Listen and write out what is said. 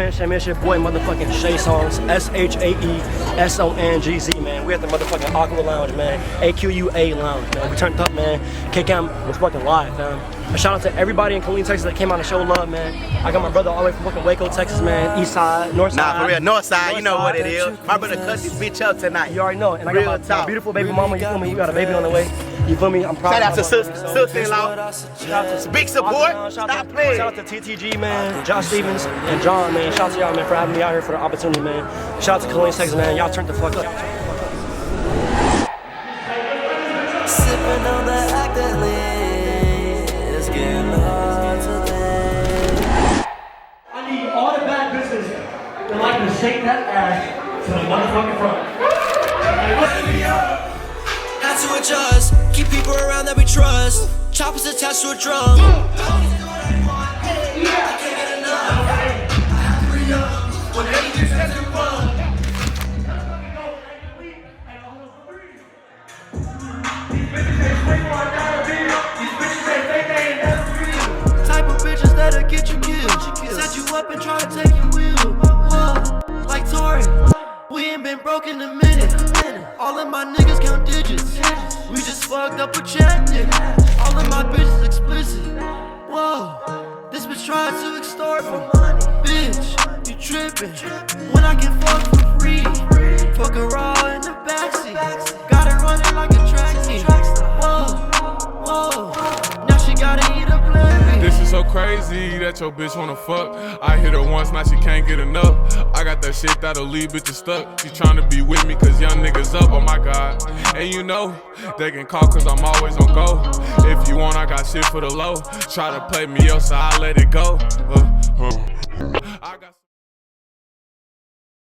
man? It's your boy, motherfucking Shay Songs, SHAESONGZ, man. We at the motherfucking AQUA Lounge, man. AQUA Lounge, man. We turned up, man. KCAMP was fucking live, man. A shout out to everybody in Killeen, Texas that came out to show love, man. I got my brother all the way from fucking Waco, Texas, man. East side, north side. Nah, for real, north side, you know what it is. My brother cut this bitch up tonight. You already know. And I got my beautiful baby mama, you feel me? You got a baby on the way. You feel me? I'm proud. Shout out to sister-in-law. Shout out to big support. Stop playing. Shout out to TTG, man. Josh Stevens and John, man. Shout out to y'all, man, for having me out here for the opportunity, man. Shout out to Killeen, Texas, man. Y'all turned the fuck up. Sipping on the accolade, it's getting hard today. I need all the bad bitches that like to shake that ass to the motherfucking front. Had to adjust, keep people around that we trust. Choppers attached to a drum. I can't get enough. I have to re-up when they just have to run. Type of bitches that'll get you killed. Set you up and try to take your wheel. Whoa, like Tory, we ain't been broke in a minute. All of my niggas count digits. We just fucked up a chat, nigga. All of my bitches explicit. Whoa, this bitch tried to extort for money. Bitch, you trippin'. When I get fucked for free, fuck her raw in the backseat. Got her running like a track team. Whoa, whoa, now she gotta eat a plan. This is so crazy that your bitch wanna fuck. I hit her once, now she can't get enough. I got that shit that'll leave bitches stuck. She tryna be with me cause young niggas up, oh my god. And you know, they can call cause I'm always on go. If you want, I got shit for the low. Try to play me up so I let it go.